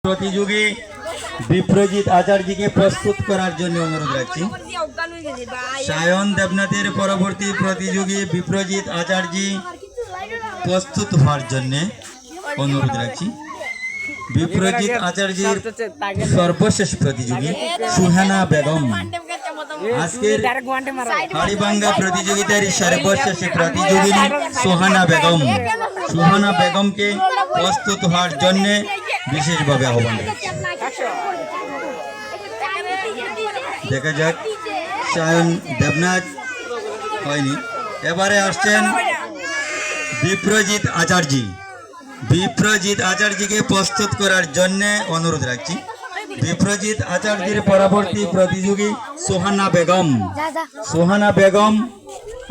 প্রতিযোগী বিপ্রজিৎ আচার্যকে প্রস্তুত করার জন্য অনুরোধ রাখছি। সায়ন দেবনাথের পরবর্তী প্রতিযোগী বিপ্রজিৎ আচার্য প্রস্তুত হওয়ার জন্য অনুরোধ রাখছি। বিপ্রজিৎ আচার্যের সর্বশেষ প্রতিযোগী সুহানা বেগম। আজকের হাড়িভাঙ্গা প্রতিযোগিতার সর্বশেষ প্রতিযোগী সুহানা বেগম। সুহানা বেগমকে প্রস্তুত হওয়ার জন্য বিশেষভাবে আহ্বান। দেখা যাক, সায়ন দেবনাথ হয়নি, এবারে আসছেন বিপ্রজিৎ আচার্য। বিপ্রজিৎ আচার্যকে প্রস্তুত করার জন্য অনুরোধ রাখছি। বিপ্রজিৎ আচার্যের পরবর্তী প্রতিযোগী সুহানা বেগম। সুহানা বেগম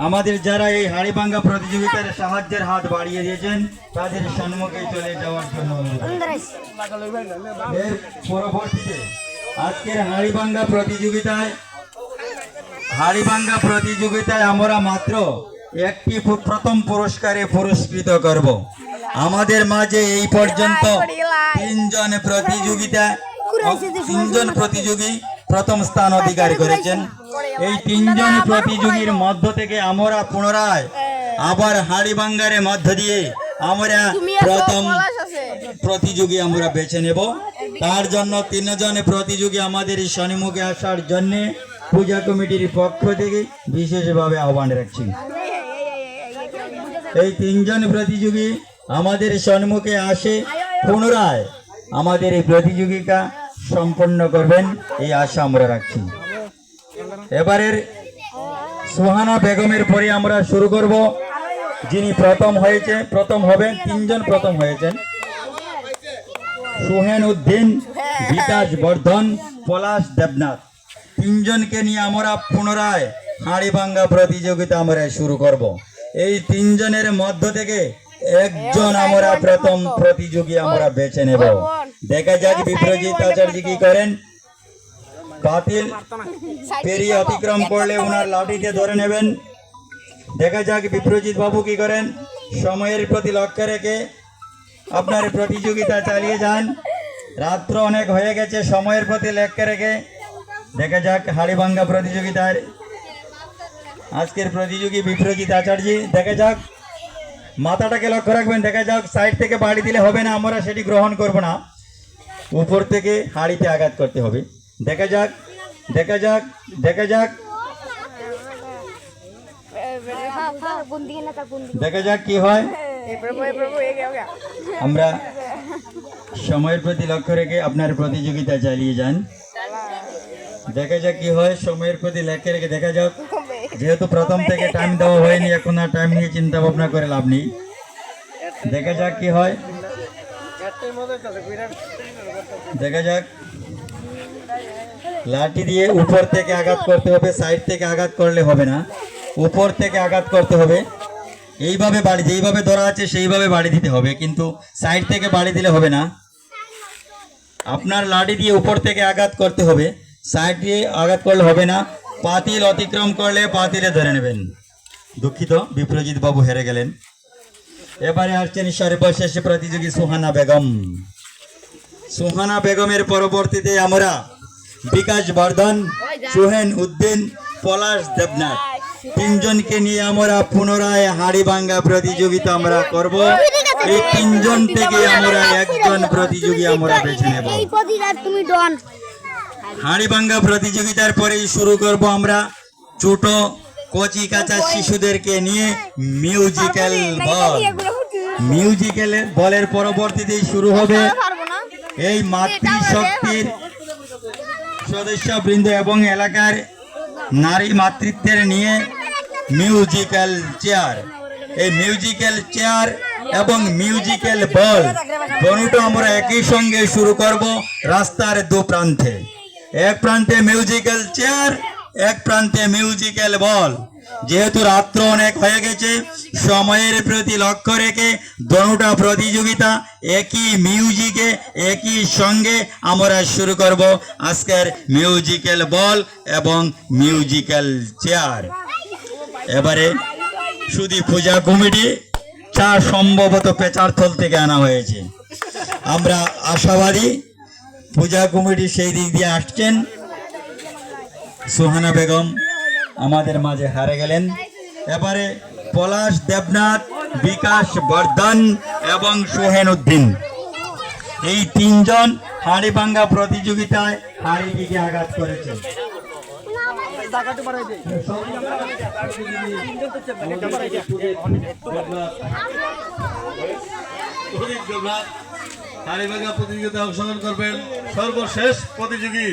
আমাদের যারা এই হাড়িভাঙ্গা প্রতিযোগিতার সাহায্যের হাত বাড়িয়ে দিয়েছেন তাদের সম্মুখে চলে যাওয়ার জন্য অনুরোধ। এর পরবর্তীতে আজকের হাড়িভাঙ্গা প্রতিযোগিতায় আমরা মাত্র একটি প্রথম পুরস্কারে পুরস্কৃত করব। আমাদের মাঝে এই পর্যন্ত তিনজন প্রতিযোগী প্রথম স্থান অধিকার করেছেন। এই তিনজন প্রতিযোগীর মধ্য থেকে আমরা পুনরায় আবার হাড়িভাঙ্গার মধ্য দিয়ে আমরা প্রথম প্রতিযোগী আমরা বেছে নেব। তার জন্য তিনজন প্রতিযোগী আমাদের সম্মুখে আসার জন্য পূজা কমিটির পক্ষ থেকে বিশেষভাবে আহ্বান রাখছি। এই তিনজন প্রতিযোগী আমাদের সম্মুখে আসে পুনরায় আমাদের এই প্রতিযোগিতা সম্পন্ন করবেন এই আশা আমরা রাখছি। এবারের সুহানা বেগমের পরে আমরা শুরু করব। যিনি প্রথম হবেন, তিনজন প্রথম হয়েছেন, সোহেন উদ্দিন, বিকাশ বর্ধন, পলাশ দেবনাথ। তিনজনকে নিয়ে আমরা পুনরায় হাড়িভাঙ্গা প্রতিযোগিতা আমরা শুরু করব। এই তিনজনের মধ্য থেকে একজন আমরা প্রথম প্রতিযোগী আমরা বেছে নেব। দেখা যাক বিপ্রজিৎ আচার্য কি করেন। বাতিল পেরিয়ে অতিক্রম করলে ওনার লাঠিতে ধরে নেবেন। দেখা যাক বিপ্রজিৎ বাবু কি করেন। সময়ের প্রতি লক্ষ্য রেখে আপনার প্রতিযোগিতা চালিয়ে যান। রাত্র অনেক হয়ে গেছে, সময়ের প্রতি লক্ষ্য রেখে দেখা যাক হাড়িভাঙ্গা প্রতিযোগিতার আজকের প্রতিযোগী বিপ্রজিৎ আচার্য। দেখা যাক, মাথাটাকে লক্ষ্য রাখবেন। দেখা যাক, সাইড থেকে বাড়ি দিলে হবে না, আমরা সেটি গ্রহণ করব না, উপর থেকে হাড়িতে আঘাত করতে হবে। দেখা যাক দেখা যাক দেখা যাক দেখা যাক কি হয়। আমরা সময়ের প্রতি লক্ষ্য রেখে আপনার প্রতিযোগিতা চালিয়ে যান। দেখা যাক কি হয়, সময়ের প্রতি লক্ষ্য রেখে দেখা যাক। যেহেতু প্রথম থেকে টাইম দেওয়া হয়নি, এখন আর টাইম নিয়ে চিন্তা ভাবনা করে লাভ নেই। দেখা যাক কি হয়। দেখা যাক, লাঠি দিয়ে উপর থেকে আঘাত করতে হবে, সাইড থেকে আঘাত করলে হবে না, উপর থেকে আঘাত করতে হবে। এইভাবে বাড়ি, যেইভাবে ধরা আছে সেইভাবে বাড়ি দিতে হবে, কিন্তু সাইড থেকে বাড়ি দিলে হবে না। আপনার লাঠি দিয়ে উপর থেকে আঘাত করতে হবে, সাইড দিয়ে আঘাত করলে হবে না। পাতিল অতিক্রম করলে পাতিলে ধরে নেবেন। দুঃখিত, বিপ্রজিৎ বাবু হেরে গেলেন। এবারে আসছেন সর্বশেষ প্রতিযোগী সুহানা বেগম। সুহানা বেগমের পরবর্তীতে আমরা বিকাশ বর্ধন, সোহেন উদ্দিন, পলাশ দেবনাথ তিনজনকে নিয়ে আমরা পুনরায় হাড়িভাঙ্গা প্রতিযোগিতা আমরা করব। এই তিনজন থেকে আমরা একজন প্রতিযোগী আমরা বেছে নেব। হাড়িভাঙ্গা প্রতিযোগিতার পরেই শুরু করব আমরা ছোট কচি কাঁচা শিশুদেরকে নিয়ে মিউজিক্যাল বল। মিউজিক্যাল বলের পরবর্তীতে শুরু হবে এই মাতৃশক্তির সদস্যবৃন্দ এবং এলাকার নারী মাতৃত্বের নিয়ে মিউজিক্যাল চেয়ার। এই মিউজিক্যাল চেয়ার এবং মিউজিক্যাল বল দুটো আমরা একই সঙ্গে শুরু করব রাস্তার দু প্রান্তে। এক প্রান্তে মিউজিক্যাল চেয়ার, এক প্রান্তে মিউজিক্যাল বল। যেহেতু রাত্র অনেক হয়ে গেছে, সময়ের প্রতি লক্ষ্য রেখে দুটো প্রতিযোগিতা একই মিউজিকে একই সঙ্গে আমরা শুরু করব আজকের মিউজিক্যাল বল এবং মিউজিক্যাল চেয়ার। এবারে শুধু পূজা কমিটি চা সম্ভবত পেচারথল থেকে আনা হয়েছে। আমরা আশাবাদী পূজা কমিটি সেই দিক দিয়ে আসছেন। সুহানা বেগম আমাদের মাঝে হারে গেলেন। এবারে পলাশ দেবনাথ, বিকাশ বর্ধন এবং সোহেন উদ্দিন, এই তিনজন হাড়ি ভাঙ্গা প্রতিযোগিতায় হাড়িটিকে আঘাত করেছে। হাড়ি ভাঙ্গা প্রতিযোগিতায় অংশগ্রহণ করবেন সর্বশেষ প্রতিযোগী